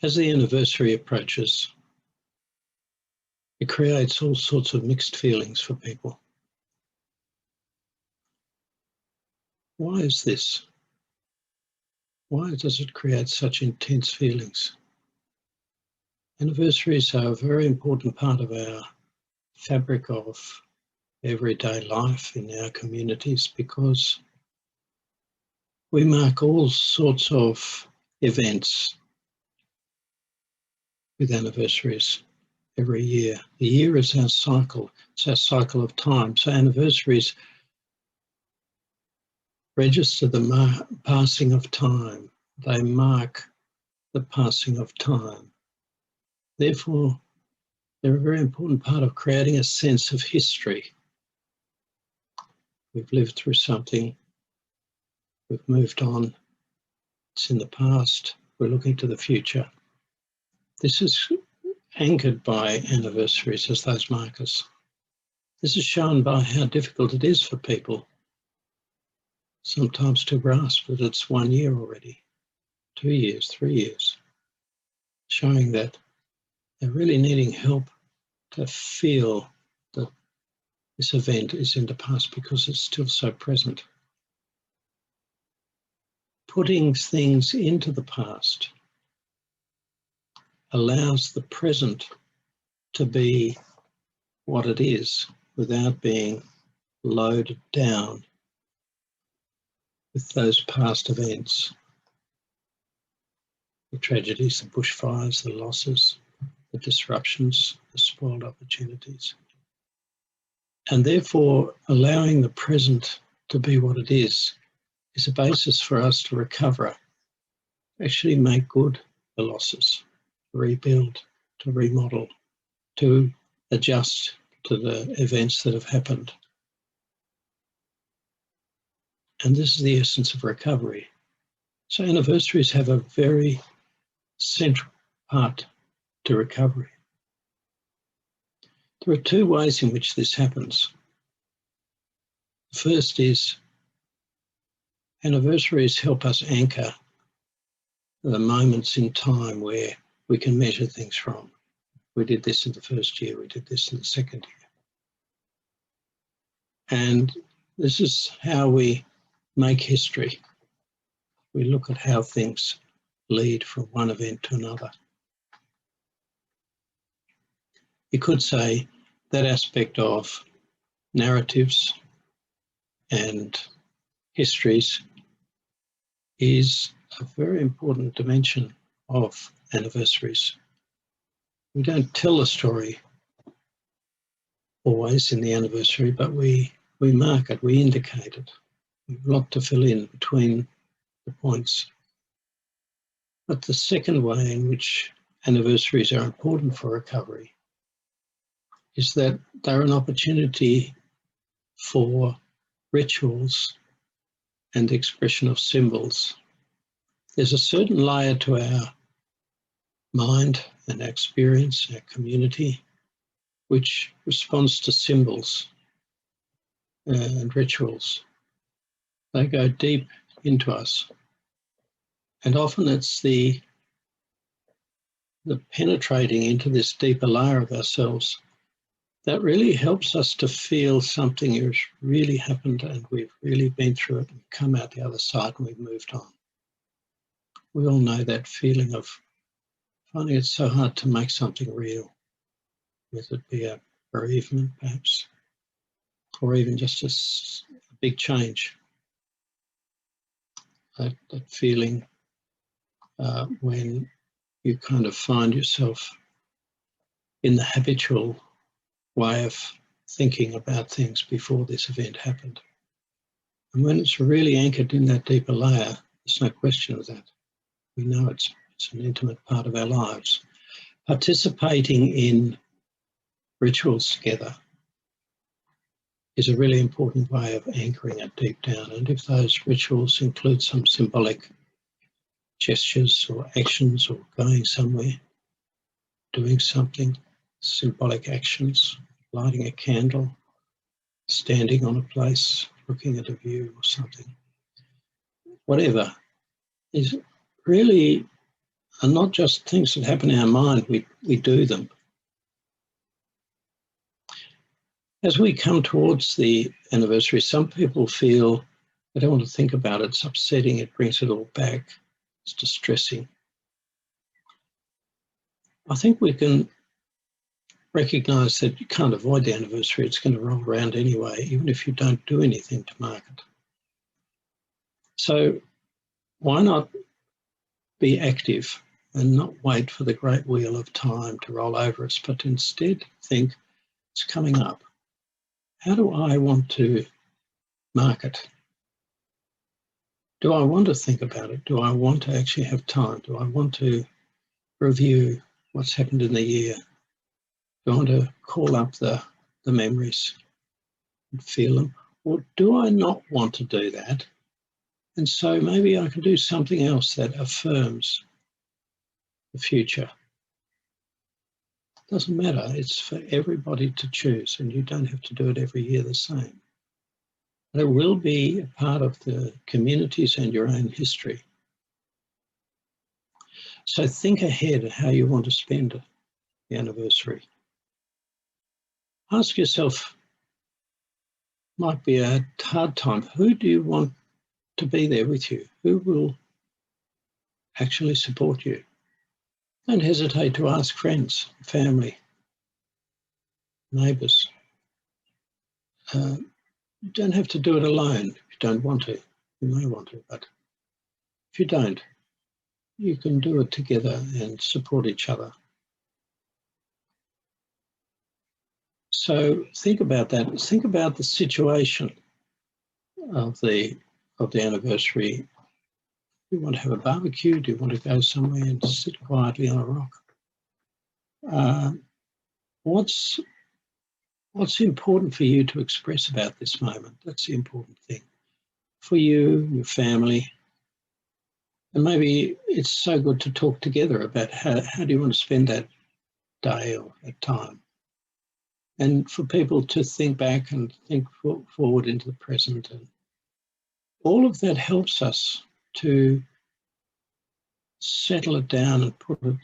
As the anniversary approaches, it creates all sorts of mixed feelings for people. Why is this? Why does it create such intense feelings? Anniversaries are a very important part of our fabric of everyday life in our communities because we mark all sorts of events with anniversaries every year. The year is our cycle. It's our cycle of time. So anniversaries register the passing of time. They mark the passing of time. Therefore, they're a very important part of creating a sense of history. We've lived through something. We've moved on. It's in the past. We're looking to the future. This is anchored by anniversaries as those markers. This is shown by how difficult it is for people sometimes to grasp that it's 1 year already, 2 years, 3 years, showing that they're really needing help to feel that this event is in the past because it's still so present. Putting things into the past allows the present to be what it is without being loaded down with those past events. The tragedies, the bushfires, the losses, the disruptions, the spoiled opportunities. And therefore, allowing the present to be what it is a basis for us to recover, actually make good the losses, rebuild, to remodel, to adjust to the events that have happened. And this is the essence of recovery. So anniversaries have a very central part to recovery. There are two ways in which this happens. The first is anniversaries help us anchor the moments in time where we can measure things from. We did this in the first year, we did this in the second year. And this is how we make history. We look at how things lead from one event to another. You could say that aspect of narratives and histories is a very important dimension of anniversaries. We don't tell a story always in the anniversary, but we mark it, we indicate it. We've a lot to fill in between the points. But the second way in which anniversaries are important for recovery is that they're an opportunity for rituals and the expression of symbols. There's a certain layer to our mind and our experience, our community, which responds to symbols and rituals. They go deep into us. And often it's the penetrating into this deeper layer of ourselves that really helps us to feel something has really happened and we've really been through it and come out the other side and we've moved on. We all know that feeling of finding it so hard to make something real, whether it be a bereavement perhaps, or even just a big change. That feeling when you kind of find yourself in the habitual way of thinking about things before this event happened. And when it's really anchored in that deeper layer, there's no question of that. We know it's an intimate part of our lives. Participating in rituals together is a really important way of anchoring it deep down. And if those rituals include some symbolic gestures or actions or going somewhere, doing something, symbolic actions, lighting a candle, standing on a place, looking at a view or something, whatever, is really are not just things that happen in our mind, we do them. As we come towards the anniversary, some people feel they don't want to think about it, it's upsetting, it brings it all back, it's distressing. I think we can recognise that you can't avoid the anniversary, it's going to roll around anyway, even if you don't do anything to mark it. So why not be active and not wait for the great wheel of time to roll over us, but instead think, it's coming up. How do I want to mark it? Do I want to think about it? Do I want to actually have time? Do I want to review what's happened in the year? Do I want to call up the memories and feel them? Or do I not want to do that? And so maybe I can do something else that affirms the future. Doesn't matter, it's for everybody to choose, and you don't have to do it every year the same. But it will be a part of the communities and your own history. So think ahead how you want to spend the anniversary. Ask yourself, might be a hard time, who do you want to be there with you? Who will actually support you? Don't hesitate to ask friends, family, neighbours. You don't have to do it alone if you don't want to. You may want to, but if you don't, you can do it together and support each other. So think about that. Think about the situation of the anniversary. Do you want to have a barbecue? Do you want to go somewhere and sit quietly on a rock? What's important for you to express about this moment? That's the important thing. For you, your family. And maybe it's so good to talk together about how do you want to spend that day or that time. And for people to think back and think forward into the present. And all of that helps us to settle it down and put it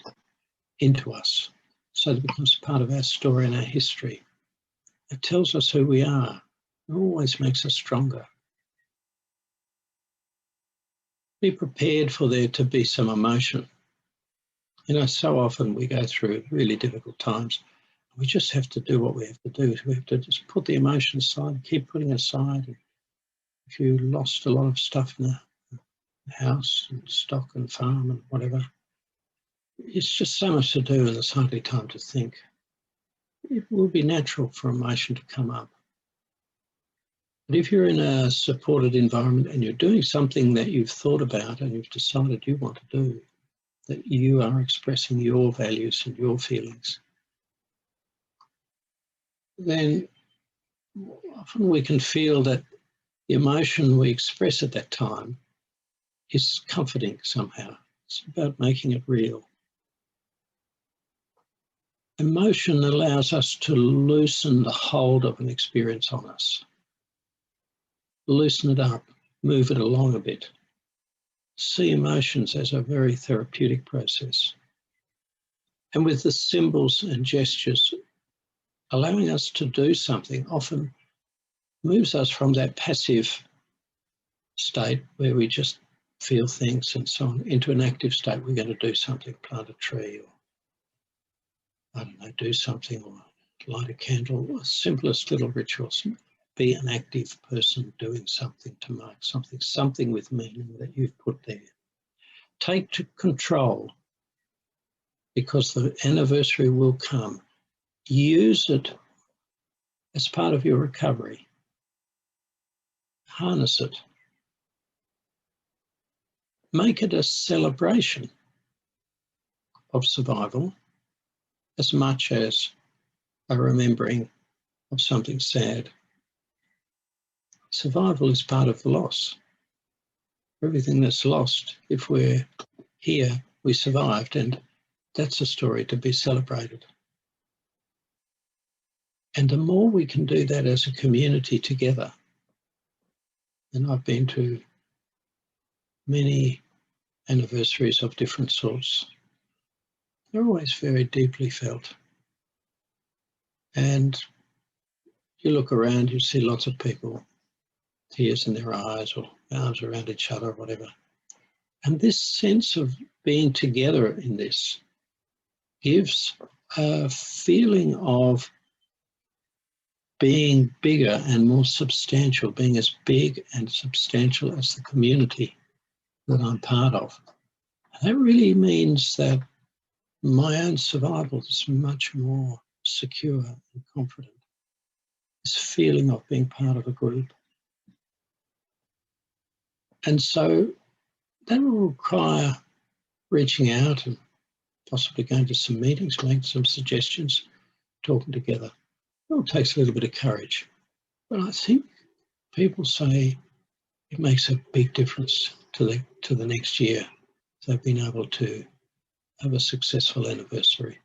into us so that it becomes part of our story and our history. It tells us who we are. It always makes us stronger. Be prepared for there to be some emotion. You know, so often we go through really difficult times. We just have to do what we have to do. We have to just put the emotion aside, keep putting it aside. If you lost a lot of stuff in the house and stock and farm and whatever, it's just so much to do and there's hardly time to think. It will be natural for emotion to come up. But if you're in a supported environment and you're doing something that you've thought about and you've decided you want to do, that you are expressing your values and your feelings, then often we can feel that the emotion we express at that time is comforting somehow. It's about making it real. Emotion allows us to loosen the hold of an experience on us. Loosen it up, move it along a bit. See emotions as a very therapeutic process. And with the symbols and gestures, allowing us to do something often moves us from that passive state where we just feel things and so on into an active state. We're going to do something, plant a tree or, I don't know, do something or light a candle, the simplest little rituals. Be an active person doing something to mark something with meaning that you've put there. Take control because the anniversary will come. Use it as part of your recovery. Harness it. Make it a celebration of survival as much as a remembering of something sad. Survival is part of the loss. Everything that's lost, if we're here, we survived, and that's a story to be celebrated. And the more we can do that as a community together, and I've been to many anniversaries of different sorts, they're always very deeply felt. And you look around, you see lots of people, tears in their eyes or arms around each other or whatever. And this sense of being together in this gives a feeling of being bigger and more substantial, being as big and substantial as the community that I'm part of. And that really means that my own survival is much more secure and confident. This feeling of being part of a group. And so that will require reaching out and possibly going to some meetings, making some suggestions, talking together. It all takes a little bit of courage. But I think people say it makes a big difference to the next year. They've been able to have a successful anniversary.